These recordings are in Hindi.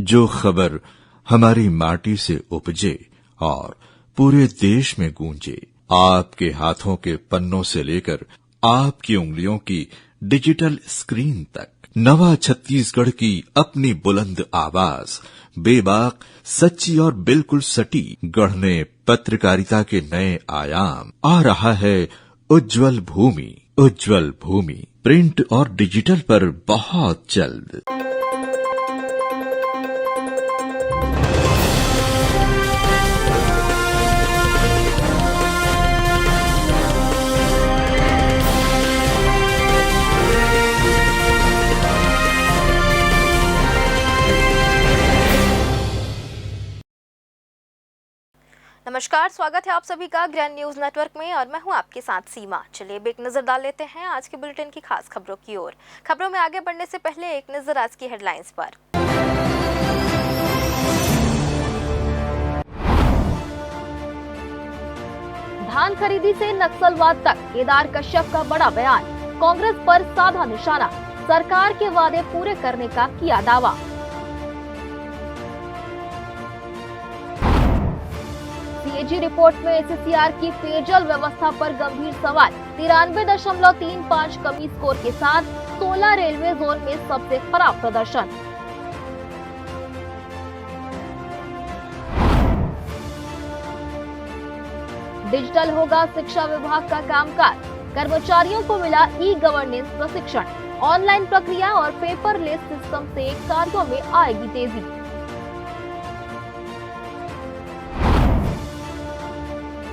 जो खबर हमारी माटी से उपजे और पूरे देश में गूंजे, आपके हाथों के पन्नों से लेकर आपकी उंगलियों की डिजिटल स्क्रीन तक, नवा छत्तीसगढ़ की अपनी बुलंद आवाज, बेबाक, सच्ची और बिल्कुल सटी, गढ़ने पत्रकारिता के नए आयाम। आ रहा है उज्जवल भूमि। उज्जवल भूमि प्रिंट और डिजिटल पर बहुत जल्द। नमस्कार, स्वागत है आप सभी का ग्रैंड न्यूज नेटवर्क में और मैं हूं आपके साथ सीमा। चलिए अब एक नजर डाल लेते हैं आज के बुलेटिन की खास खबरों की ओर। खबरों में आगे बढ़ने से पहले एक नजर आज की हेडलाइंस पर। धान खरीदी से नक्सलवाद तक केदार कश्यप का बड़ा बयान, कांग्रेस पर साधा निशाना, सरकार के वादे पूरे करने का किया दावा। सीएजी रिपोर्ट में एससीआर की पेयजल व्यवस्था पर गंभीर सवाल, 93.35 कमी स्कोर के साथ 16 रेलवे जोन में सबसे खराब प्रदर्शन। डिजिटल होगा शिक्षा विभाग का कामकाज, कर्मचारियों को मिला ई गवर्नेंस प्रशिक्षण, ऑनलाइन प्रक्रिया और पेपरलेस सिस्टम से कार्यों में आएगी तेजी।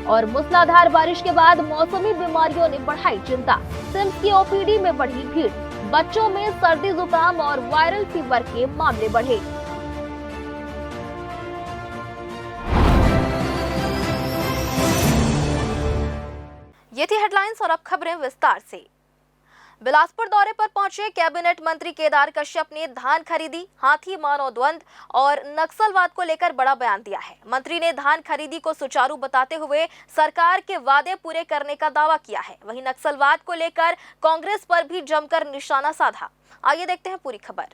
और मूसलाधार बारिश के बाद मौसमी बीमारियों ने बढ़ाई चिंता, सिम्स की ओपीडी में बढ़ी भीड़, बच्चों में सर्दी जुकाम और वायरल फीवर के मामले बढ़े। ये थी हेडलाइंस और अब खबरें विस्तार से। बिलासपुर दौरे पर पहुंचे कैबिनेट मंत्री केदार कश्यप ने धान खरीदी, हाथी मानव द्वंद और नक्सलवाद को लेकर बड़ा बयान दिया है। मंत्री ने धान खरीदी को सुचारू बताते हुए सरकार के वादे पूरे करने का दावा किया है। वहीं नक्सलवाद को लेकर कांग्रेस पर भी जमकर निशाना साधा। आइए देखते हैं पूरी खबर।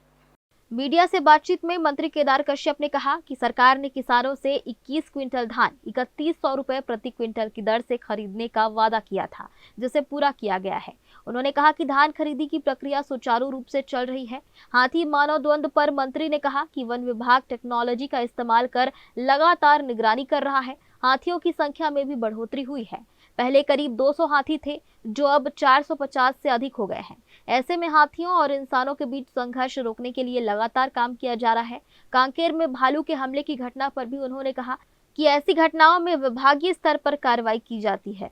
मीडिया से बातचीत में मंत्री केदार कश्यप ने कहा कि सरकार ने किसानों से 21 क्विंटल धान 3100 रुपए प्रति क्विंटल की दर से खरीदने का वादा किया था, जिसे पूरा किया गया है। उन्होंने कहा कि धान खरीदी की प्रक्रिया सुचारू रूप से चल रही है। हाथी मानव द्वंद पर मंत्री ने कहा कि वन विभाग टेक्नोलॉजी का इस्तेमाल कर लगातार निगरानी कर रहा है। हाथियों की संख्या में भी बढ़ोतरी हुई है। पहले करीब 200 हाथी थे, जो अब 450 से अधिक हो गए हैं। ऐसे में हाथियों और इंसानों के बीच संघर्ष रोकने के लिए लगातार काम किया जा रहा है। कांकेर में भालू के हमले की घटना पर भी उन्होंने कहा कि ऐसी घटनाओं में विभागीय स्तर पर कार्रवाई की जाती है।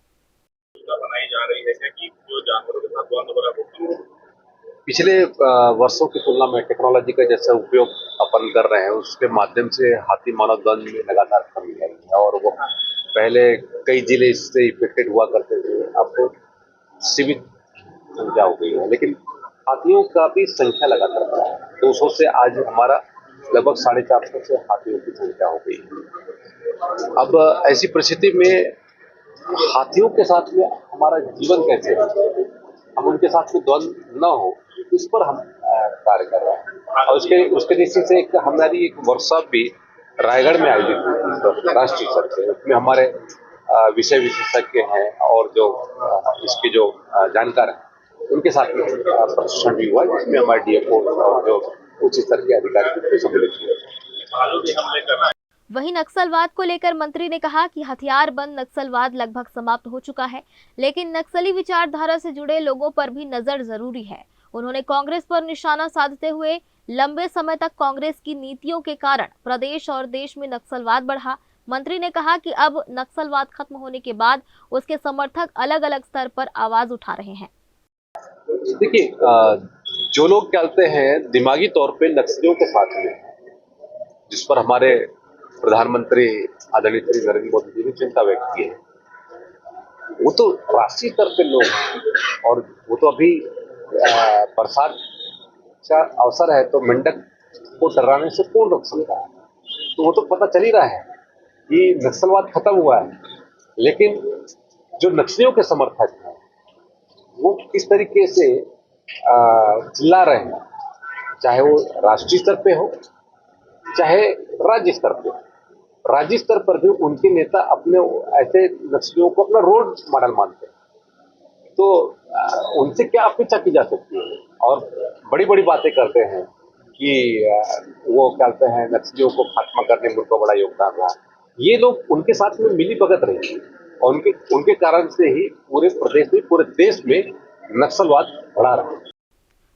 बनाई जा रही है कि जो जानवरों के साथ द्वंद हो रहा है, पिछले वर्षों की तुलना में टेक्नोलॉजी का जैसा उपयोग अपन कर रहे हैं, उसके माध्यम से हाथी मानव द्वंद में लगातार कमी आई है। और वो पहले कई जिले इससे इफेक्टेड हुआ करते थे, अब सीमित संख्या हो गई है। लेकिन हाथियों का भी संख्या लगातार बढ़ा है। 200 से आज हमारा लगभग 450 से हाथियों की संख्या हो गई है। अब ऐसी परिस्थिति में हाथियों के साथ में हमारा जीवन कैसे है, हम उनके साथ में द्वंद्व न हो, इस पर हम कार्य कर रहे हैं। और उसके निश्चित से हमारी एक वर्कशॉप भी रायगढ़ में आयोजित हुई राष्ट्रीय स्तर से। उसमें हमारे विषय विशेषज्ञ हैं और जो इसके जो जानकार हैं, उनके साथ में प्रशिक्षण भी हुआ, जिसमें हमारे डीएफओ और जो उच्च स्तर के अधिकारी सम्मिलित हुए। वहीं नक्सलवाद को लेकर मंत्री ने कहा कि हथियार बंद नक्सलवाद लगभग समाप्त हो चुका है, लेकिन नक्सली विचारधारा से जुड़े लोगों पर भी नजर जरूरी है। उन्होंने कांग्रेस पर निशाना साधते हुए लंबे समय तक कांग्रेस की नीतियों के कारण प्रदेश और देश में नक्सलवाद बढ़ा। मंत्री ने कहा कि अब नक्सलवाद खत्म होने के बाद उसके समर्थक अलग अलग स्तर पर आवाज उठा रहे हैं। देखिए, जो लोग चलते हैं दिमागी तौर पे नक्सलियों के साथ में, जिस पर हमारे प्रधानमंत्री आदरणीय श्री नरेंद्र मोदी जी ने चिंता व्यक्त की है, वो तो राष्ट्रीय स्तर पे लोग हैं। और वो तो अभी बरसात का अवसर है, तो मेंढक को डराने से कौन रोक सकता है। तो वो तो पता चल ही रहा है कि नक्सलवाद खत्म हुआ है। लेकिन जो नक्सलियों के समर्थक हैं, वो किस तरीके से चिल्ला रहे हैं, चाहे वो राष्ट्रीय स्तर पे हो चाहे राज्य स्तर पे, राज्य स्तर पर भी उनके नेता अपने ऐसे नक्सलियों को अपना रोल मॉडल मानते हैं। तो उनसे क्या अपेक्षा की जा सकती है? और बड़ी बड़ी बातें करते हैं कि वो क्या कहते हैं नक्सलियों को खात्मा करने में उनका बड़ा योगदान रहा। ये लोग उनके साथ में मिली भगत रही और उनके कारण से ही पूरे प्रदेश में, पूरे देश में नक्सलवाद बढ़ा रहा है।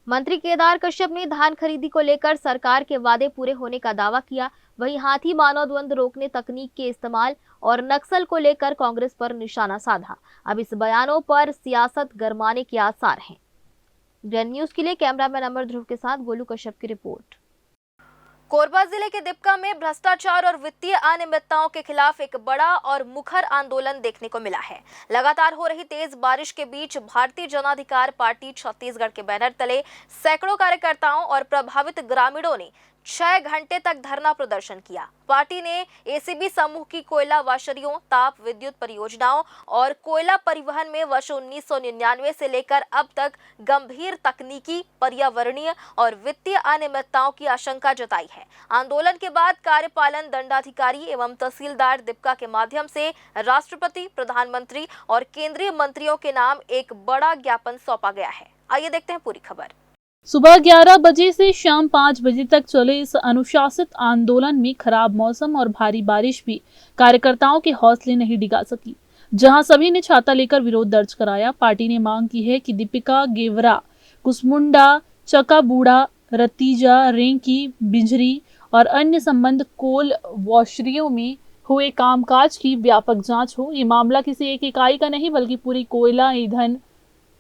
मंत्री केदार कश्यप ने धान खरीदी को लेकर सरकार के वादे पूरे होने का दावा किया। वहीं हाथी मानव द्वंद रोकने तकनीक के इस्तेमाल और नक्सल को लेकर कांग्रेस पर निशाना साधा। अब इस बयानों पर सियासत गरमाने के आसार हैं। ग्रैंड न्यूज के लिए कैमरामैन अमर ध्रुव के साथ गोलू कश्यप की रिपोर्ट। कोरबा जिले के दिपका में भ्रष्टाचार और वित्तीय अनियमितताओं के खिलाफ एक बड़ा और मुखर आंदोलन देखने को मिला है। लगातार हो रही तेज बारिश के बीच भारतीय जनाधिकार पार्टी छत्तीसगढ़ के बैनर तले सैकड़ों कार्यकर्ताओं और प्रभावित ग्रामीणों ने 6 घंटे तक धरना प्रदर्शन किया। पार्टी ने एसीबी समूह की कोयला वाशरियों, ताप विद्युत परियोजनाओं और कोयला परिवहन में वर्ष 1999 से लेकर अब तक गंभीर तकनीकी, पर्यावरणीय और वित्तीय अनियमितताओं की आशंका जताई है। आंदोलन के बाद कार्यपालन दंडाधिकारी एवं तहसीलदार दिपका के माध्यम से राष्ट्रपति, प्रधानमंत्री और केंद्रीय मंत्रियों के नाम एक बड़ा ज्ञापन सौंपा गया है। आइए देखते हैं पूरी खबर। सुबह 11 बजे से शाम 5 बजे तक चले इस अनुशासित आंदोलन में खराब मौसम और भारी बारिश भी कार्यकर्ताओं के हौसले नहीं डिगा सकी। जहां सभी ने छाता लेकर विरोध दर्ज कराया। पार्टी ने मांग की है कि दीपिका, गेवरा, कुसमुंडा, चकाबूढ़ा, रतीजा, रेंकी, बिंजरी और अन्य संबंध कोल वॉशरियों में हुए कामकाज की व्यापक जांच हो। ये मामला किसी एक इकाई का नहीं बल्कि पूरी कोयला, ईंधन,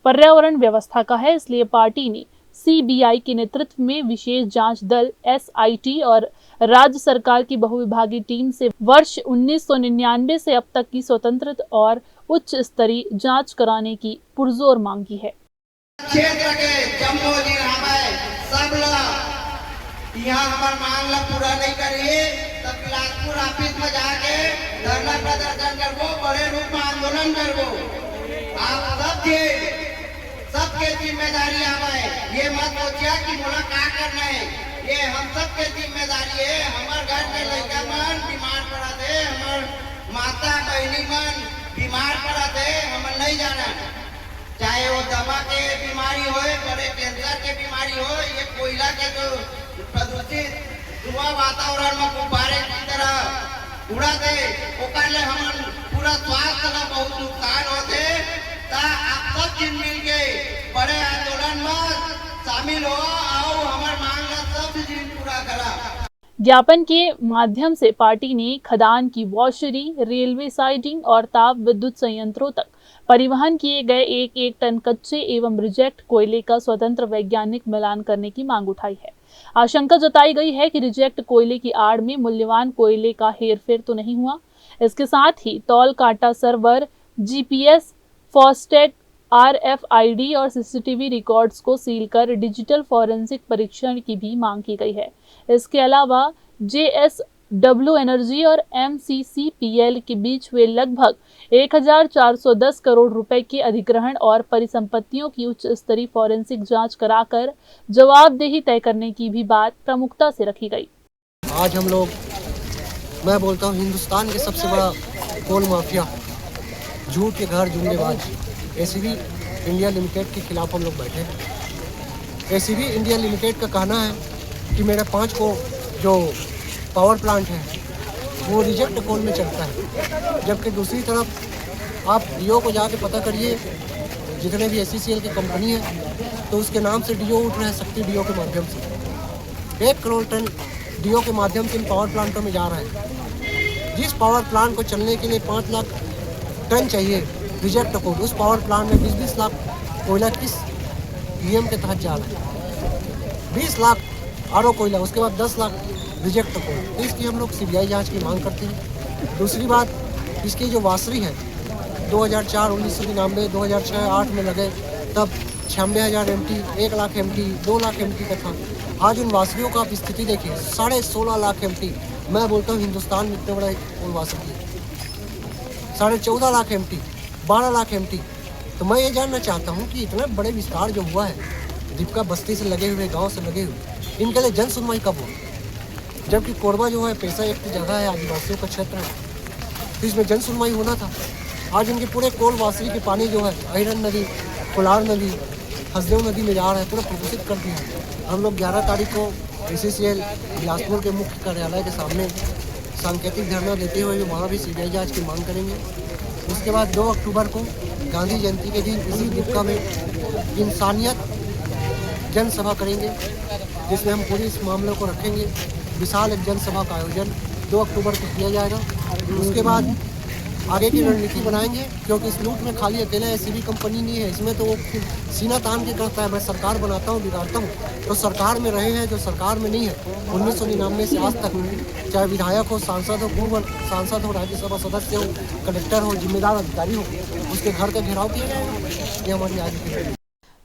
पर्यावरण व्यवस्था का है। इसलिए पार्टी ने सीबीआई के नेतृत्व में विशेष जांच दल एसआईटी और राज्य सरकार की बहुविभागीय टीम से वर्ष 1999 से अब तक की स्वतंत्र और उच्च स्तरीय जांच कराने की पुरजोर मांग की है। क्षेत्र के जम्मू जिला में सब लोग यहाँ हमार मांग ला पूरा नहीं करिए तो बिलासपुर ऑफिस में जाके धरना प्रदर्शन करबो, बड़े रूप में आंदोलन करबो। आप सबके जिम्मेदारी आवे। ये मत सोचिए कि मोला का करना है, ये हम सबके जिम्मेदारी है। हमार घर के लड़का मन बीमार पड़ा थे, हमार माता बहनी मन बीमार पड़ा थे, हम नहीं जाना। चाहे वो दमा के बीमारी हो, बड़े कैंसर के बीमारी हो, ये कोयला के जो प्रदूषित धुआं वातावरण में गुब्बारे की तरह उड़ा दे, ओकर ले हम पूरा स्वास्थ्य का बहुत नुकसान होते। आप सब दिन मिल के बड़े आंदोलन में शामिल हो आओ, हमारे मांग सब दिन पूरा करा। ज्ञापन के माध्यम से पार्टी ने खदान की वॉशरी, रेलवे साइडिंग और ताप विद्युत संयंत्रों तक परिवहन किए गए 1-1 टन कच्चे एवं रिजेक्ट कोयले का स्वतंत्र वैज्ञानिक मिलान करने की मांग उठाई है। आशंका जताई गई है कि रिजेक्ट कोयले की आड़ में मूल्यवान कोयले का हेरफेर तो नहीं हुआ। इसके साथ ही तौल कांटा सर्वर, जीपीएस, फास्टैग, RFID और सीसीटीवी रिकॉर्ड्स को सील कर डिजिटल फॉरेंसिक परीक्षण की भी मांग की गई है। इसके अलावा JSW एनर्जी और MCCPL के बीच हुए लगभग 1410 करोड़ रुपए के अधिग्रहण और परिसंपत्तियों की उच्च स्तरीय फॉरेंसिक जांच कराकर जवाबदेही तय करने की भी बात प्रमुखता से रखी गई। आज हम लोग, मैं बोलता हूँ, हिंदुस्तान के सबसे बड़ा कोल माफिया, झूठ के घर जुमलेबाज एसीबी इंडिया लिमिटेड के खिलाफ हम लोग बैठे हैं। एसीबी इंडिया लिमिटेड का कहना है कि मेरा 5 को जो पावर प्लांट है वो रिजेक्ट कोल में चलता है, जबकि दूसरी तरफ आप डीओ को जाके पता करिए, जितने भी SCCL की कंपनी है तो उसके नाम से डीओ उठ रहे हैं, शक्ति डीओ के माध्यम से 1 करोड़ टन डीओ के माध्यम से इन पावर प्लांटों में जा रहा है। जिस पावर प्लांट को चलने के लिए 5 लाख टन चाहिए रिजेक्ट कोल, उस पावर प्लांट में 20-20 लाख कोयला किस नियम के तहत जा रहा है? 20 लाख आरओ कोयला, उसके बाद 10 लाख रिजेक्ट कोल। इसकी हम लोग सीबीआई जांच की मांग करते हैं। दूसरी बात, इसकी जो वासरी है 2004, 1999, 2006-08 में लगे तब 96,000 MT, 1 lakh MT, 2 lakh MT का था। आज उन वासरियों का आप स्थिति देखिए, 16.5 लाख MT। मैं बोलता हूँ हिंदुस्तान में इतने बड़ा कोल वासरी है, 14.5 लाख MT, 12 लाख MT। तो मैं ये जानना चाहता हूँ कि इतना बड़े विस्तार जो हुआ है, दीपका बस्ती से लगे हुए, गांव से लगे हुए, इनके लिए जन सुनवाई कब हो? जबकि कोरबा जो है पैसा एक जगह है, आदिवासियों का क्षेत्र है, तो इसमें जन सुनवाई होना था। आज इनके पूरे कोल वासरी के पानी जो है अहिरन नदी, कोलार नदी, हसदेव नदी में जा रहा है, पूरा प्रदूषित कर दिया। हम लोग 11 तारीख को ACCL बिलासपुर के मुख्य कार्यालय के सामने सांकेतिक धरना देते हुए वहाँ भी CBI जांच की मांग करेंगे। उसके बाद 2 अक्टूबर को गांधी जयंती के दिन इसी दीपका में इंसानियत जनसभा करेंगे, जिसमें हम पूरी इस मामले को रखेंगे। विशाल एक जनसभा का आयोजन 2 अक्टूबर को किया जाएगा। उसके बाद आगे की रणनीति बनाएंगे, क्योंकि इस लूट में खाली अकेला SCB कंपनी नहीं है, इसमें तो वो सीना तान के कहता है मैं सरकार बनाता हूँ, बिगाड़ता हूँ। तो सरकार में रहे हैं जो सरकार में नहीं है, 1999 से आज तक, चाहे विधायक हो, सांसद हो, पूर्व सांसद हो, राज्यसभा सदस्य हो, कलेक्टर हो, जिम्मेदार अधिकारी हो, उसके घर का घेराव किया जाएगा। ये हमारी आज की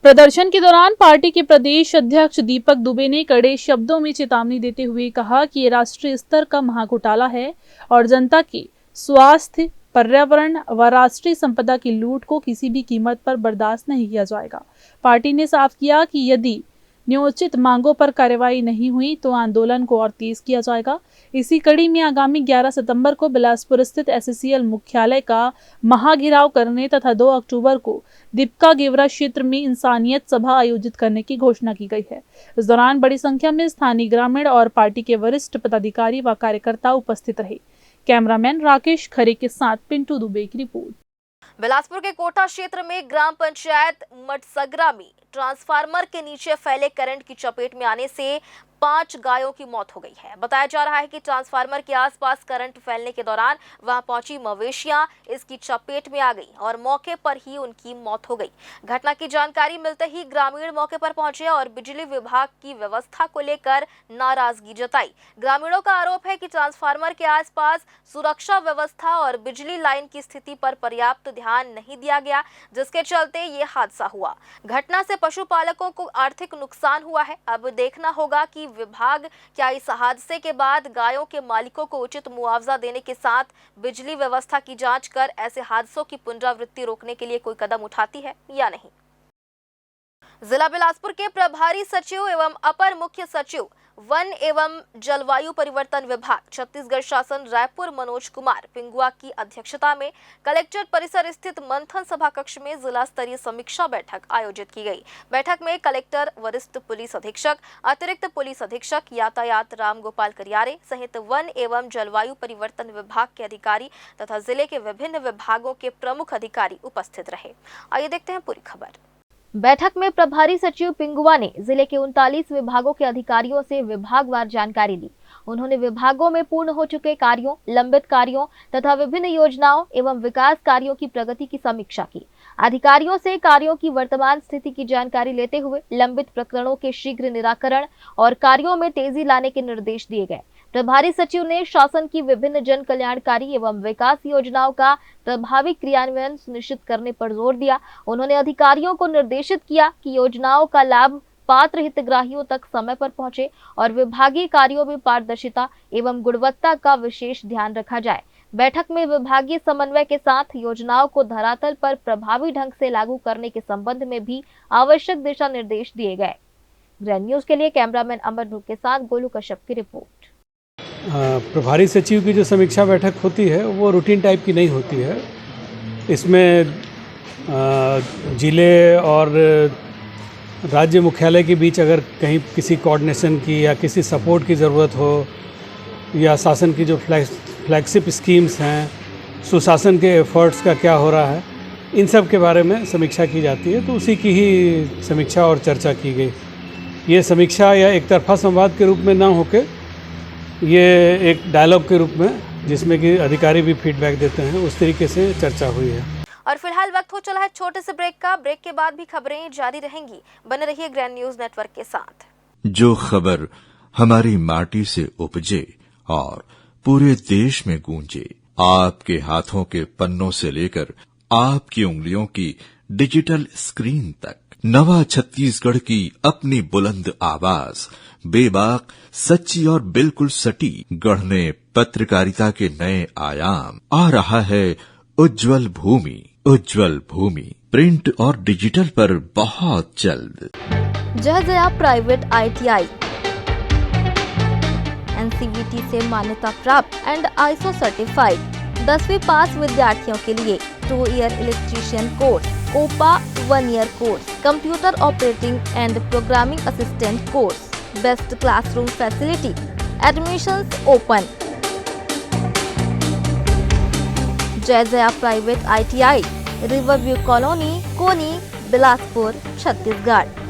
प्रदर्शन के दौरान पार्टी के प्रदेश अध्यक्ष दीपक दुबे ने कड़े शब्दों में चेतावनी देते हुए कहा कि ये राष्ट्रीय स्तर का महाघोटाला है और जनता की स्वास्थ्य, पर्यावरण व राष्ट्रीय संपदा की लूट को किसी भी कीमत पर बर्दाश्त नहीं किया जाएगा। पार्टी ने साफ किया कि यदि न्योचित मांगों पर कार्रवाई नहीं हुई तो आंदोलन को और तेज किया जाएगा। इसी कड़ी में आगामी 11 सितंबर को बिलासपुर स्थित SCCL मुख्यालय का महाघेराव करने तथा 2 अक्टूबर को दीपका गेवरा क्षेत्र में इंसानियत सभा आयोजित करने की घोषणा की गई है। इस दौरान बड़ी संख्या में स्थानीय ग्रामीण और पार्टी के वरिष्ठ पदाधिकारी व कार्यकर्ता उपस्थित रहे। कैमरामैन राकेश खरे के साथ पिंटू दुबे की रिपोर्ट। बिलासपुर के कोटा क्षेत्र में ग्राम पंचायत मटसगरा में ट्रांसफार्मर के नीचे फैले करंट की चपेट में आने से 5 गायों की मौत हो गई है। बताया जा रहा है कि ट्रांसफार्मर के आसपास करंट फैलने के दौरान वहां पहुंची मवेशियां इसकी चपेट में आ गई और मौके पर ही उनकी मौत हो गई। घटना की जानकारी मिलते ही ग्रामीण मौके पर पहुंचे और बिजली विभाग की व्यवस्था को लेकर नाराजगी जताई। ग्रामीणों का आरोप है कि ट्रांसफार्मर के आसपास सुरक्षा व्यवस्था और बिजली लाइन की स्थिति पर पर्याप्त ध्यान नहीं दिया गया, जिसके चलते ये हादसा हुआ। घटना से पशुपालकों को आर्थिक नुकसान हुआ है। अब देखना होगा कि विभाग क्या इस हादसे के बाद गायों के मालिकों को उचित मुआवजा देने के साथ बिजली व्यवस्था की जांच कर ऐसे हादसों की पुनरावृत्ति रोकने के लिए कोई कदम उठाती है या नहीं। जिला बिलासपुर के प्रभारी सचिव एवं अपर मुख्य सचिव वन एवं जलवायु परिवर्तन विभाग छत्तीसगढ़ शासन रायपुर मनोज कुमार पिंगुआ की अध्यक्षता में कलेक्टर परिसर स्थित मंथन सभा कक्ष में जिला स्तरीय समीक्षा बैठक आयोजित की गई। बैठक में कलेक्टर, वरिष्ठ पुलिस अधीक्षक, अतिरिक्त पुलिस अधीक्षक यातायात राम गोपाल करियारे सहित वन एवं जलवायु परिवर्तन विभाग के अधिकारी तथा जिले के विभिन्न विभागों के प्रमुख अधिकारी उपस्थित रहे। आइए देखते हैं पूरी खबर। बैठक में प्रभारी सचिव पिंगुआ ने जिले के 39 विभागों के अधिकारियों से विभागवार जानकारी ली। उन्होंने विभागों में पूर्ण हो चुके कार्यों, लंबित कार्यों तथा विभिन्न योजनाओं एवं विकास कार्यों की प्रगति की समीक्षा की। अधिकारियों से कार्यों की वर्तमान स्थिति की जानकारी लेते हुए लंबित प्रकरणों के शीघ्र निराकरण और कार्यों में तेजी लाने के निर्देश दिए गए। प्रभारी सचिव ने शासन की विभिन्न जन कल्याणकारी एवं विकास योजनाओं का प्रभावी क्रियान्वयन सुनिश्चित करने पर जोर दिया। उन्होंने अधिकारियों को निर्देशित किया कि योजनाओं का लाभ पात्र हितग्राहियों तक समय पर पहुंचे और विभागीय कार्यों में पारदर्शिता एवं गुणवत्ता का विशेष ध्यान रखा जाए। बैठक में विभागीय समन्वय के साथ योजनाओं को धरातल पर प्रभावी ढंग से लागू करने के संबंध में भी आवश्यक दिशा निर्देश दिए गए। ग्रैंड न्यूज के लिए कैमरामैन अमर ध्रुव के साथ गोलू कश्यप की रिपोर्ट। प्रभारी सचिव की जो समीक्षा बैठक होती है वो रूटीन टाइप की नहीं होती है। इसमें जिले और राज्य मुख्यालय के बीच अगर कहीं किसी कोऑर्डिनेशन की या किसी सपोर्ट की ज़रूरत हो या शासन की जो फ्लैगशिप स्कीम्स हैं, सुशासन के एफर्ट्स का क्या हो रहा है, इन सब के बारे में समीक्षा की जाती है। तो उसी की ही समीक्षा और चर्चा की गई। ये समीक्षा या एक तरफा संवाद के रूप में ना होकर ये एक डायलॉग के रूप में, जिसमें कि अधिकारी भी फीडबैक देते हैं, उस तरीके से चर्चा हुई है। और फिलहाल वक्त हो चला है छोटे से ब्रेक का। ब्रेक के बाद भी खबरें जारी रहेंगी। बने रहिए ग्रैंड न्यूज नेटवर्क के साथ। जो खबर हमारी माटी से उपजे और पूरे देश में गूंजे, आपके हाथों के पन्नों से लेकर आपकी उंगलियों की डिजिटल स्क्रीन तक, नवा छत्तीसगढ़ की अपनी बुलंद आवाज, बेबाक, सच्ची और बिल्कुल सटीक, गढ़ने पत्रकारिता के नए आयाम। आ रहा है उज्जवल भूमि। उज्जवल भूमि प्रिंट और डिजिटल पर बहुत जल्द। जय जया प्राइवेट ITI NCVT से मान्यता प्राप्त एंड ISO सर्टिफाइड। 10वीं पास विद्यार्थियों के लिए 2 year electrician course, COPA 1 year course, computer operating and programming assistant course, best classroom facility, admissions open. Jai Jaya private ITI, riverview colony, Koni, Bilaspur, Chhattisgarh.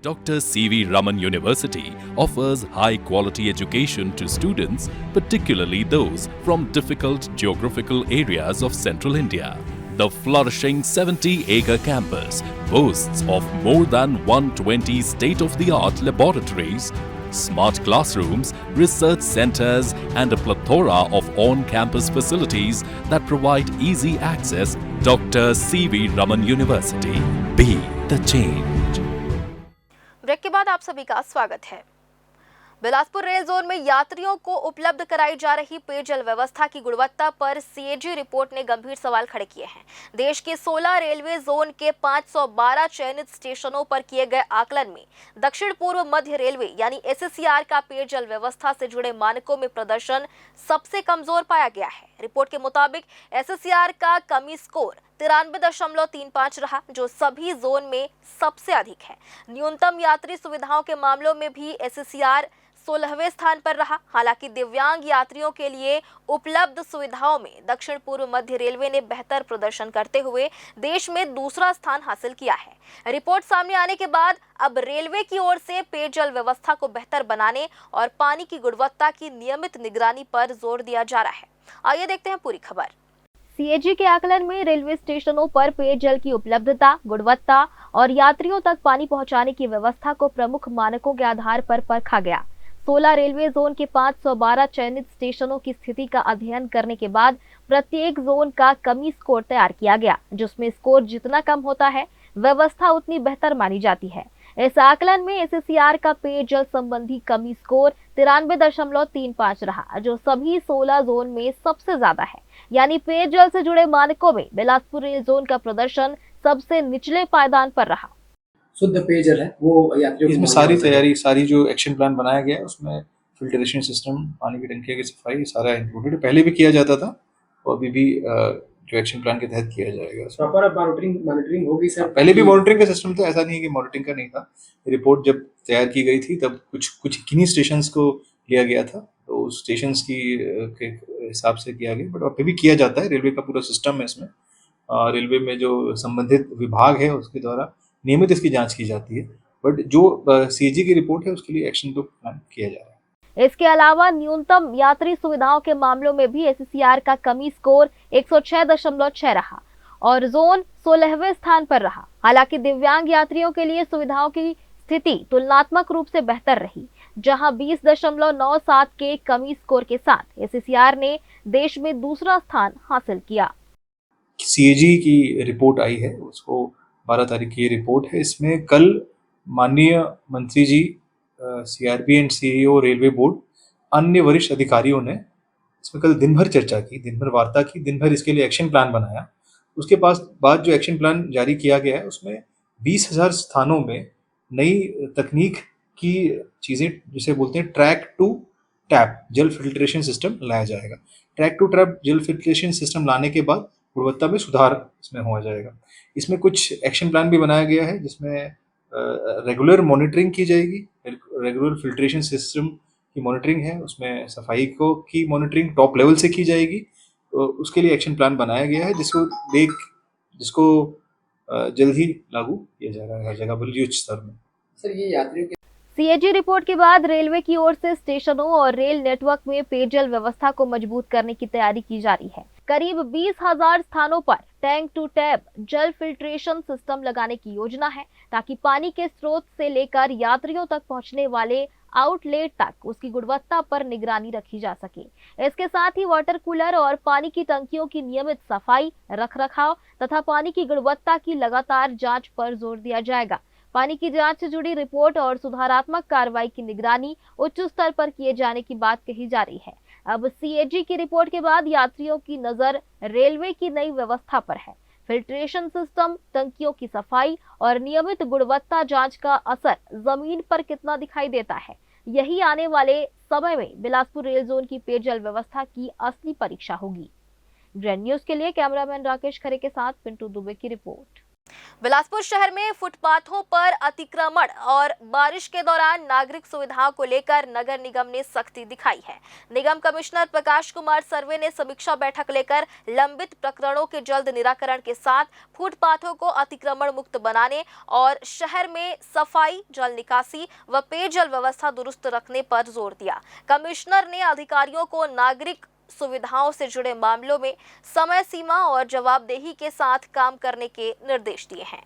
Dr. C.V. Raman University offers high-quality education to students, particularly those from difficult geographical areas of central India. The flourishing 70-acre campus boasts of more than 120 state-of-the-art laboratories, smart classrooms, research centers, and a plethora of on-campus facilities that provide easy access. Dr. C.V. Raman University. Be the change. Break के बाद आप सभी का स्वागत है। बिलासपुर रेल जोन में यात्रियों को उपलब्ध कराई जा रही पेयजल व्यवस्था की गुणवत्ता पर CAG रिपोर्ट ने गंभीर सवाल खड़े किए हैं। देश के 16 रेलवे जोन के 512 चयनित स्टेशनों पर किए गए आकलन में दक्षिण पूर्व मध्य रेलवे यानी SSCR का पेयजल व्यवस्था से जुड़े मानकों में प्रदर्शन सबसे कमजोर पाया गया है। रिपोर्ट के मुताबिक SSCR का कमी स्कोर 93.35 रहा, जो सभी जोन में सबसे अधिक है। न्यूनतम यात्री सुविधाओं के मामलों में भी SSCR 16वें स्थान पर रहा। हालांकि दिव्यांग यात्रियों के लिए उपलब्ध सुविधाओं में दक्षिण पूर्व मध्य रेलवे ने बेहतर प्रदर्शन करते हुए देश में दूसरा स्थान हासिल किया है। रिपोर्ट सामने आने के बाद अब रेलवे की ओर से पेयजल व्यवस्था को बेहतर बनाने और पानी की गुणवत्ता की नियमित निगरानी पर जोर दिया जा रहा है। आइए देखते हैं पूरी खबर। CAG के आकलन में रेलवे स्टेशनों पर पेयजल की उपलब्धता, गुणवत्ता और यात्रियों तक पानी पहुंचाने की व्यवस्था को प्रमुख मानकों के आधार पर परखा गया। 16 रेलवे जोन के 512 चयनित स्टेशनों की स्थिति का अध्ययन करने के बाद प्रत्येक जोन का कमी स्कोर तैयार किया गया, जिसमें स्कोर जितना कम होता है व्यवस्था उतनी बेहतर मानी जाती है। इस आकलन में SSCR का पेयजल संबंधी कमी स्कोर 93.35 रहा, जो सभी 16 जोन में सबसे ज्यादा है। यानी पेयजल से जुड़े मानकों में बिलासपुर रेल जोन का प्रदर्शन सबसे निचले पायदान पर रहा। शुद्ध पेयजल है वो यात्रियों इसमें सारी तैयारी, सारी जो एक्शन प्लान बनाया गया है उसमें फिल्ट्रेशन सिस्टम, पानी की टंकियों की सफाई, सारा इंक्लूडेड है। पहले भी किया जाता था और अभी भी जो एक्शन प्लान के तहत किया जाएगा। प्रॉपर मॉनिटरिंग होगी सर? पहले भी मॉनिटरिंग का सिस्टम था, ऐसा नहीं है कि मॉनिटरिंग का नहीं था। रिपोर्ट जब तैयार की गई थी तब कुछ किन्हीं स्टेशन को लिया गया था, तो उस स्टेशन के हिसाब से किया गया, बट अभी भी किया जाता है। रेलवे का पूरा सिस्टम है इसमें। रेलवे में जो संबंधित विभाग है उसके द्वारा नियमित इसकी जांच की जाती है, बट जो CAG की रिपोर्ट है उसके लिए एक्शन तो प्लान किया जा रहा है। इसके अलावा न्यूनतम यात्री सुविधाओं के मामलों में भी SSCR का कमी स्कोर 106.6 रहा और जोन 16वें स्थान पर रहा। हालांकि दिव्यांग यात्रियों के लिए सुविधाओं की स्थिति तुलनात्मक रूप से बेहतर रही, जहां 20.97 के कमी स्कोर के साथ SSCR ने देश में दूसरा स्थान हासिल किया। CAG की रिपोर्ट आई है, उसको 12 तारीख की ये रिपोर्ट है। इसमें कल माननीय मंत्री जी, CRP and CEO railway board, अन्य वरिष्ठ अधिकारियों ने इसमें कल दिन भर चर्चा की, दिन भर वार्ता की, दिन भर इसके लिए एक्शन प्लान बनाया। उसके बाद जो एक्शन प्लान जारी किया गया है उसमें 20,000 स्थानों में नई तकनीक की चीज़ें, जिसे बोलते हैं ट्रैक टू टैप जल फिल्ट्रेशन सिस्टम लाया जाएगा। ट्रैक टू टैप जल फिल्ट्रेशन सिस्टम लाने के बाद गुणवत्ता में सुधार इसमें हो जाएगा। इसमें कुछ एक्शन प्लान भी बनाया गया है, जिसमें रेगुलर मॉनिटरिंग की जाएगी, रेगुलर फिल्ट्रेशन सिस्टम की मॉनिटरिंग है, उसमें सफाई की मॉनिटरिंग टॉप लेवल से की जाएगी। तो उसके लिए एक्शन प्लान बनाया गया है, जिसको जल्द ही लागू किया जा रहा है हर जगह बलुच स्तर में। सर, ये यात्रियों के CAG रिपोर्ट के बाद रेलवे की ओर से स्टेशनों और रेल नेटवर्क में पेयजल व्यवस्था को मजबूत करने की तैयारी की जा रही है। करीब 20,000 स्थानों पर टैंक टू टैप जल फिल्ट्रेशन सिस्टम लगाने की योजना है, ताकि पानी के स्रोत से लेकर यात्रियों तक पहुंचने वाले आउटलेट तक उसकी गुणवत्ता पर निगरानी रखी जा सके। इसके साथ ही वाटर कूलर और पानी की टंकियों की नियमित सफाई, रखरखाव तथा पानी की गुणवत्ता की लगातार जांच पर जोर दिया जाएगा। पानी की जांच से जुड़ी रिपोर्ट और सुधारात्मक कार्रवाई की निगरानी उच्च स्तर पर किए जाने की बात कही जा रही है। अब CAG की रिपोर्ट के बाद यात्रियों की नजर रेलवे की नई व्यवस्था पर है। फिल्ट्रेशन सिस्टम, टंकियों की सफाई और नियमित गुणवत्ता जांच का असर जमीन पर कितना दिखाई देता है, यही आने वाले समय में बिलासपुर रेल जोन की पेयजल व्यवस्था की असली परीक्षा होगी। ग्रैंड न्यूज के लिए कैमरामैन राकेश खरे के साथ पिंटू दुबे की रिपोर्ट। बिलासपुर शहर में फुटपाथों पर अतिक्रमण और बारिश के दौरान नागरिक सुविधाओं को लेकर नगर निगम ने सख्ती दिखाई है। निगम कमिश्नर प्रकाश कुमार सर्वे ने समीक्षा बैठक लेकर लंबित प्रकरणों के जल्द निराकरण के साथ फुटपाथों को अतिक्रमण मुक्त बनाने और शहर में सफाई, जल निकासी व पेयजल व्यवस्था दुरुस्त रखने पर जोर दिया। कमिश्नर ने अधिकारियों को नागरिक सुविधाओं से जुड़े मामलों में समय सीमा और जवाबदेही के साथ काम करने के निर्देश दिए हैं।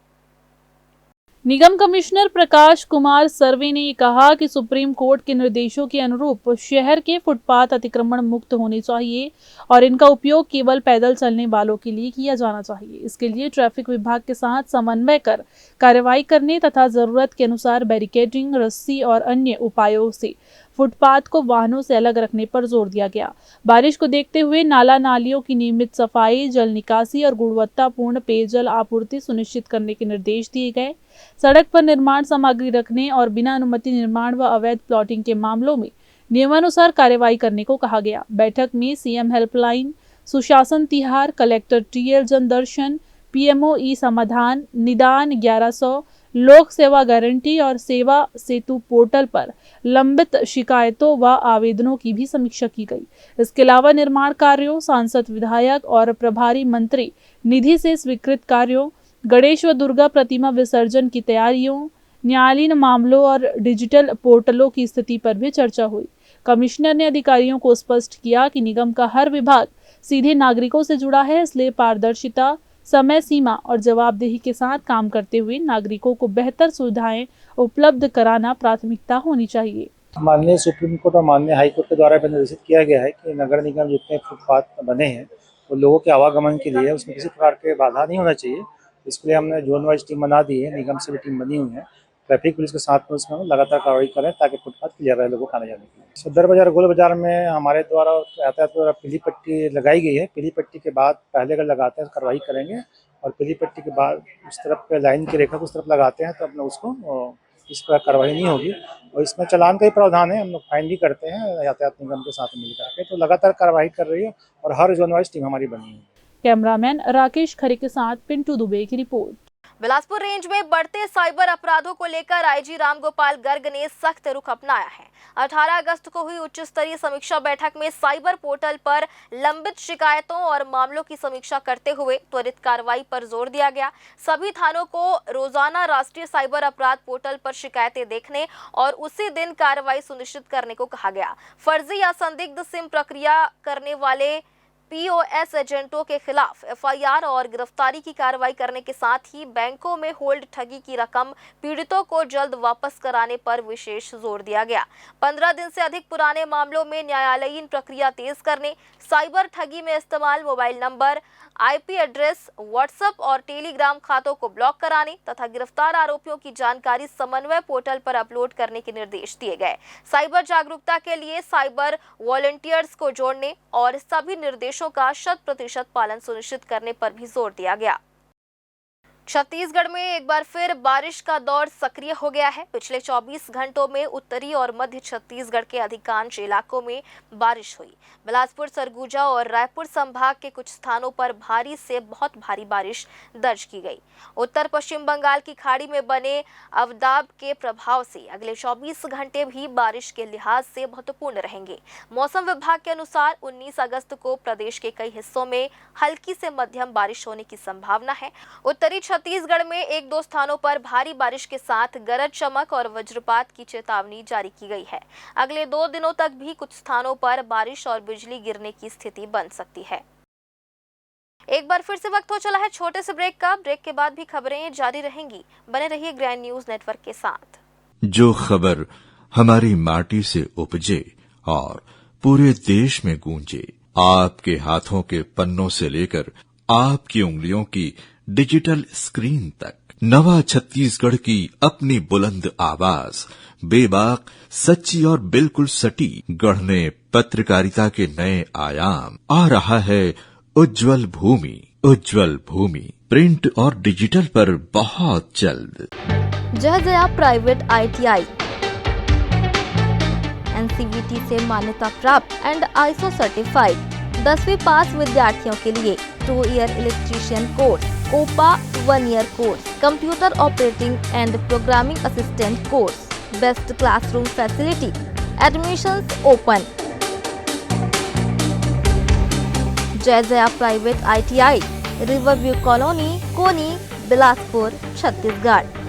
निगम कमिश्नर प्रकाश कुमार सर्वे ने कहा कि सुप्रीम कोर्ट के निर्देशों के अनुरूप शहर के फुटपाथ अतिक्रमण मुक्त होने चाहिए और इनका उपयोग केवल पैदल चलने वालों के लिए किया जाना चाहिए। इसके लिए ट्रैफिक विभाग के साथ समन्वय कर कार्रवाई करने तथा जरूरत के अनुसार बैरिकेडिंग, रस्सी और अन्य उपायों से फुटपाथ को वाहनों से अलग रखने पर जोर दिया गया। बारिश को देखते हुए नाला नालियों की नियमित सफाई, जल निकासी और गुणवत्तापूर्ण पेयजल आपूर्ति सुनिश्चित करने के निर्देश दिए गए। सड़क पर निर्माण सामग्री रखने और बिना अनुमति निर्माण व अवैध प्लॉटिंग के मामलों में नियमानुसार कार्रवाई करने को कहा गया। बैठक में सीएम हेल्पलाइन, सुशासन तिहार, कलेक्टर टीएल जनदर्शन, पीएमओ ई समाधान, निदान 1100, लोक सेवा गारंटी और सेवा सेतु पोर्टल पर लंबित शिकायतों व आवेदनों की भी समीक्षा की गई। इसके अलावा निर्माण कार्यों, सांसद, विधायक और प्रभारी मंत्री निधि से स्वीकृत कार्यों, गणेश व दुर्गा प्रतिमा विसर्जन की तैयारियों, न्यायालयीन मामलों और डिजिटल पोर्टलों की स्थिति पर भी चर्चा हुई। कमिश्नर ने अधिकारियों को स्पष्ट किया कि निगम का हर विभाग सीधे नागरिकों से जुड़ा है, इसलिए पारदर्शिता, समय सीमा और जवाबदेही के साथ काम करते हुए नागरिकों को बेहतर सुविधाएं उपलब्ध कराना प्राथमिकता होनी चाहिए। माननीय सुप्रीम कोर्ट और माननीय हाई कोर्ट के द्वारा भी निर्देशित किया गया है कि नगर निगम जितने फुटपाथ बने हैं वो लोगों के आवागमन के लिए, उसमें किसी प्रकार के बाधा नहीं होना चाहिए। इसके लिए हमने जोन वाइज टीम बना दी है, निगम से भी टीम बनी हुई है। ट्रैफिक पुलिस के साथ में उसमें हम लगातार कार्रवाई करें ताकि फुटपाथ क्लियर रहे लोगों को आने जाने के लिए। सदर बाजार, गोल बाजार में हमारे द्वारा यातायात द्वारा पीली पट्टी लगाई गई है। पीली पट्टी के बाद पहले अगर लगाते हैं कार्रवाई करेंगे और पीली पट्टी के बाद उस तरफ पे लाइन की रेखा को उस तरफ लगाते हैं तो अपने उसको इस पर कार्रवाई नहीं होगी। और इसमें चालान का ही प्रावधान है, हम लोग फाइन भी करते हैं यातायात निगम के साथ मिल करके। तो लगातार कार्रवाई कर रही है और हर जोन वाइज टीम हमारी बनी है। कैमरामैन राकेश खरे के साथ पिंटू दुबे की रिपोर्ट। बिलासपुर रेंज में बढ़ते साइबर अपराधों को लेकर आईजी रामगोपाल गर्ग ने सख्त रुख अपनाया है। 18 अगस्त को हुई उच्च स्तरीय समीक्षा बैठक में साइबर पोर्टल पर लंबित शिकायतों और मामलों की समीक्षा करते हुए त्वरित कार्रवाई पर जोर दिया गया। सभी थानों को रोजाना राष्ट्रीय साइबर अपराध पोर्टल पर शिकायतें देखने और उसी दिन कार्रवाई सुनिश्चित करने को कहा गया। फर्जी या संदिग्ध सिम प्रक्रिया करने वाले पीओएस एजेंटों के खिलाफ एफआईआर और गिरफ्तारी की कार्रवाई करने के साथ ही बैंकों में होल्ड ठगी की रकम पीड़ितों को जल्द वापस कराने पर विशेष जोर दिया गया। 15 दिन से अधिक पुराने मामलों में न्यायालयीन प्रक्रिया तेज करने, साइबर ठगी में इस्तेमाल mobile number, IP address, WhatsApp और टेलीग्राम खातों को ब्लॉक कराने तथा गिरफ्तार आरोपियों की जानकारी समन्वय पोर्टल पर अपलोड करने के निर्देश दिए गए। साइबर जागरूकता के लिए साइबर वॉलंटियर्स को जोड़ने और सभी निर्देशों का 100% पालन सुनिश्चित करने पर भी जोर दिया गया। छत्तीसगढ़ में एक बार फिर बारिश का दौर सक्रिय हो गया है। पिछले 24 घंटों में उत्तरी और मध्य छत्तीसगढ़ के अधिकांश इलाकों में बारिश हुई। बिलासपुर, सरगुजा और रायपुर संभाग के कुछ स्थानों पर भारी से बहुत भारी बारिश दर्ज की गई। उत्तर पश्चिम बंगाल की खाड़ी में बने अवदाब के प्रभाव से अगले 24 घंटे भी बारिश के लिहाज से महत्वपूर्ण रहेंगे। मौसम विभाग के अनुसार 19 अगस्त को प्रदेश के कई हिस्सों में हल्की से मध्यम बारिश होने की संभावना है। उत्तरी छत्तीसगढ़ में 1-2 स्थानों पर भारी बारिश के साथ गरज, चमक और वज्रपात की चेतावनी जारी की गई है। अगले 2 दिनों तक भी कुछ स्थानों पर बारिश और बिजली गिरने की स्थिति बन सकती है। एक बार फिर से वक्त हो चला है छोटे से ब्रेक का। ब्रेक के बाद भी खबरें जारी रहेंगी। बने रहिए ग्रैंड न्यूज नेटवर्क के साथ। जो खबर हमारी माटी से उपजे और पूरे देश में गूंजे, आपके हाथों के पन्नों से लेकर आपकी उंगलियों की डिजिटल स्क्रीन तक, नवा छत्तीसगढ़ की अपनी बुलंद आवाज, बेबाक, सच्ची और बिल्कुल सटीक, गढ़ने पत्रकारिता के नए आयाम। आ रहा है उज्जवल भूमि। उज्जवल भूमि प्रिंट और डिजिटल पर बहुत जल्द। जय जया प्राइवेट ITI NCVT से मान्यता प्राप्त एंड ISO सर्टिफाइड। 10वीं पास विद्यार्थियों के लिए 2 year electrician course, OPA 1 year course, computer operating and programming assistant course, best classroom facility, admissions open. Jai Jaya private ITI, riverview colony, Koni, Bilaspur, Chhattisgarh.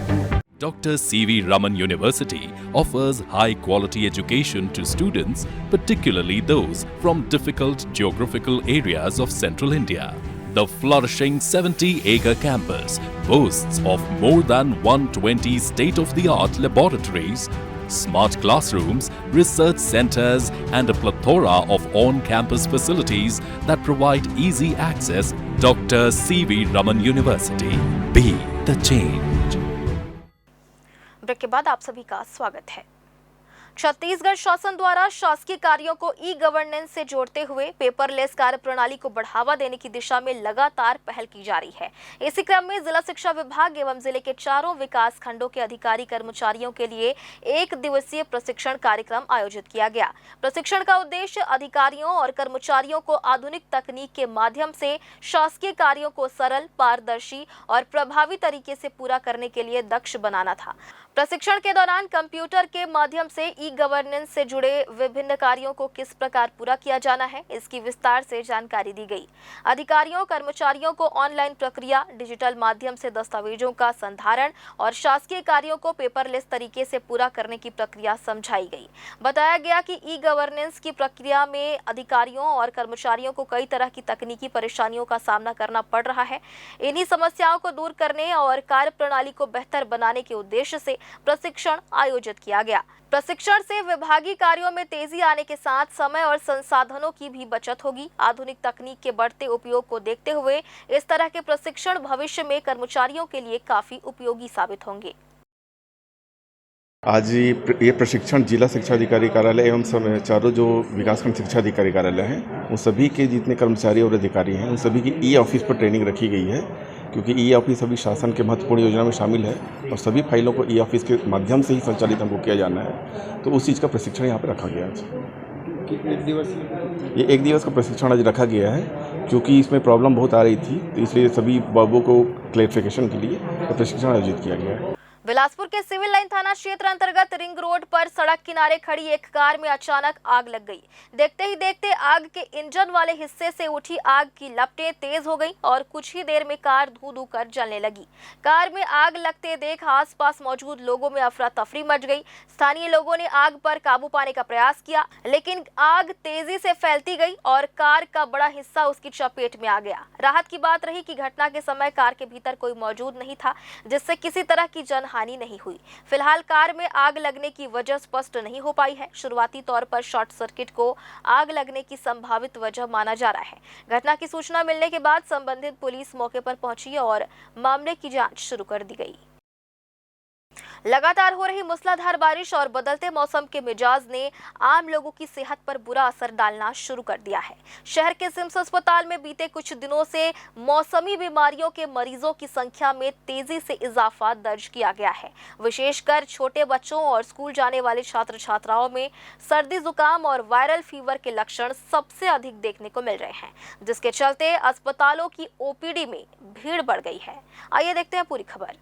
Dr. C.V. Raman University offers high-quality education to students, particularly those from difficult geographical areas of Central India. The flourishing 70-acre campus boasts of more than 120 state-of-the-art laboratories, smart classrooms, research centers, and a plethora of on-campus facilities that provide easy access. Dr. C.V. Raman University. Be the change. Break के बाद आप सभी का स्वागत है। छत्तीसगढ़ शासन द्वारा शासकीय कार्यों को ई-गवर्नेंस से जोड़ते हुए पेपरलेस कार्य प्रणाली को बढ़ावा देने की दिशा में लगातार पहल की जा रही है। इसी क्रम में जिला शिक्षा विभाग एवं जिले के चारों विकास खंडों के अधिकारी कर्मचारियों के लिए 1 दिवसीय प्रशिक्षण कार्यक्रम आयोजित किया गया। प्रशिक्षण का उद्देश्य अधिकारियों और कर्मचारियों को आधुनिक तकनीक के माध्यम से शासकीय कार्यों को सरल, पारदर्शी और प्रभावी तरीके से पूरा करने के लिए दक्ष बनाना था। प्रशिक्षण के दौरान कंप्यूटर के माध्यम से ई-गवर्नेंस से जुड़े विभिन्न कार्यों को किस प्रकार पूरा किया जाना है, इसकी विस्तार से जानकारी दी गई। अधिकारियों कर्मचारियों को ऑनलाइन प्रक्रिया, डिजिटल माध्यम से दस्तावेजों का संधारण और शासकीय कार्यों को पेपरलेस तरीके से पूरा करने की प्रक्रिया समझाई गई। बताया गया कि ई-गवर्नेंस की प्रक्रिया में अधिकारियों और कर्मचारियों को कई तरह की तकनीकी परेशानियों का सामना करना पड़ रहा है। इन्हीं समस्याओं को दूर करने और कार्य प्रणाली को बेहतर बनाने के उद्देश्य से प्रशिक्षण आयोजित किया गया। प्रशिक्षण से विभागीय कार्यों में तेजी आने के साथ समय और संसाधनों की भी बचत होगी। आधुनिक तकनीक के बढ़ते उपयोग को देखते हुए इस तरह के प्रशिक्षण भविष्य में कर्मचारियों के लिए काफी उपयोगी साबित होंगे। आज ये प्रशिक्षण जिला शिक्षा अधिकारी कार्यालय एवं चारों जो विकासखंड शिक्षा अधिकारी कार्यालय हैं उन सभी के जितने कर्मचारी और अधिकारी हैं उन सभी की ई-ऑफिस पर ट्रेनिंग रखी गई है, क्योंकि ई-ऑफिस अभी शासन के महत्वपूर्ण योजना में शामिल है और सभी फाइलों को ई-ऑफिस के माध्यम से ही संचालित हमको किया जाना है। तो उस चीज़ का प्रशिक्षण यहाँ पर रखा गया आज। ये 1 दिवस का प्रशिक्षण आज रखा गया है, क्योंकि इसमें प्रॉब्लम बहुत आ रही थी, तो इसलिए सभी बाबुओं को क्लैरिफिकेशन के लिए प्रशिक्षण आयोजित किया गया है। बिलासपुर के सिविल लाइन थाना क्षेत्र अंतर्गत रिंग रोड पर सड़क किनारे खड़ी एक कार में अचानक आग लग गई। देखते ही देखते आग के इंजन वाले हिस्से से उठी आग की लपटें तेज हो गई और कुछ ही देर में कार धू-धू कर जलने लगी। कार में आग लगते देख आसपास मौजूद लोगों में अफरा तफरी मच गई। स्थानीय लोगों ने आग पर काबू पाने का प्रयास किया, लेकिन आग तेजी से फैलती गई और कार का बड़ा हिस्सा उसकी चपेट में आ गया। राहत की बात रही कि घटना के समय कार के भीतर कोई मौजूद नहीं था, जिससे किसी तरह की हानि नहीं हुई। फिलहाल कार में आग लगने की वजह स्पष्ट नहीं हो पाई है। शुरुआती तौर पर शॉर्ट सर्किट को आग लगने की संभावित वजह माना जा रहा है। घटना की सूचना मिलने के बाद संबंधित पुलिस मौके पर पहुंची और मामले की जांच शुरू कर दी गई। लगातार हो रही मूसलाधार बारिश और बदलते मौसम के मिजाज ने आम लोगों की सेहत पर बुरा असर डालना शुरू कर दिया है। शहर के सिम्स अस्पताल में बीते कुछ दिनों से मौसमी बीमारियों के मरीजों की संख्या में तेजी से इजाफा दर्ज किया गया है। विशेषकर छोटे बच्चों और स्कूल जाने वाले छात्र छात्राओं में सर्दी, जुकाम और वायरल फीवर के लक्षण सबसे अधिक देखने को मिल रहे हैं, जिसके चलते अस्पतालों की OPD में भीड़ बढ़ गई है। आइए देखते हैं पूरी खबर।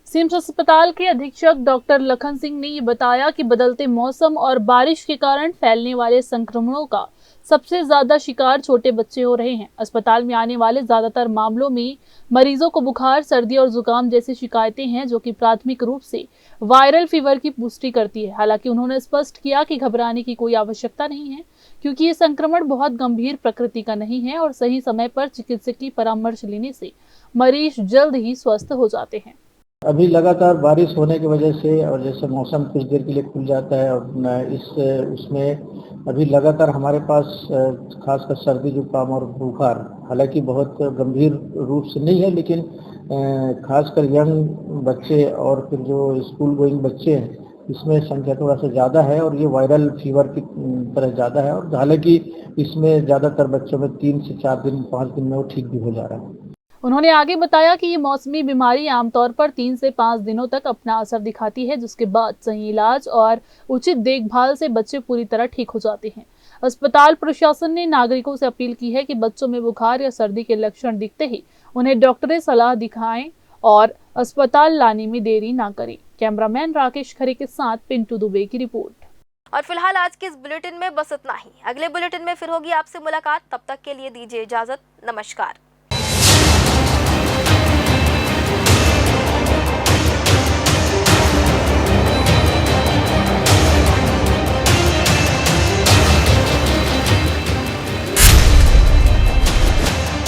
सिम्स अस्पताल के अधीक्षक डॉक्टर लखन सिंह ने ये बताया कि बदलते मौसम और बारिश के कारण फैलने वाले संक्रमणों का सबसे ज्यादा शिकार छोटे बच्चे हो रहे हैं। अस्पताल में आने वाले ज्यादातर मामलों में मरीजों को बुखार, सर्दी और जुकाम जैसी शिकायतें हैं, जो कि प्राथमिक रूप से वायरल फीवर की पुष्टि करती है। हालांकि उन्होंने स्पष्ट किया कि घबराने की कोई आवश्यकता नहीं है, क्योंकि ये संक्रमण बहुत गंभीर प्रकृति का नहीं है और सही समय पर चिकित्सकीय परामर्श लेने से मरीज जल्द ही स्वस्थ हो जाते हैं। अभी लगातार बारिश होने की वजह से और जैसे मौसम कुछ देर के लिए खुल जाता है और उसमें अभी लगातार हमारे पास खासकर सर्दी, जुकाम और बुखार, हालांकि बहुत गंभीर रूप से नहीं है, लेकिन खासकर यंग बच्चे और फिर जो स्कूल गोइंग बच्चे हैं, इसमें संख्या थोड़ा सा ज़्यादा है और ये वायरल फीवर की तरह ज़्यादा है। और हालांकि इसमें ज़्यादातर बच्चों में 3 से 4 दिन 5 दिन में वो ठीक भी हो जा रहा है। उन्होंने आगे बताया कि ये मौसमी बीमारी आमतौर पर 3 से 5 दिनों तक अपना असर दिखाती है, जिसके बाद सही इलाज और उचित देखभाल से बच्चे पूरी तरह ठीक हो जाते हैं। अस्पताल प्रशासन ने नागरिकों से अपील की है कि बच्चों में बुखार या सर्दी के लक्षण दिखते ही उन्हें डॉक्टरी सलाह दिखाएं और अस्पताल लाने में देरी ना करें। कैमरामैन राकेश खरे के साथ पिंटू दुबे की रिपोर्ट। और फिलहाल आज के इस बुलेटिन में बस इतना ही। अगले बुलेटिन में फिर होगी आपसे मुलाकात। तब तक के लिए दीजिए इजाजत। नमस्कार।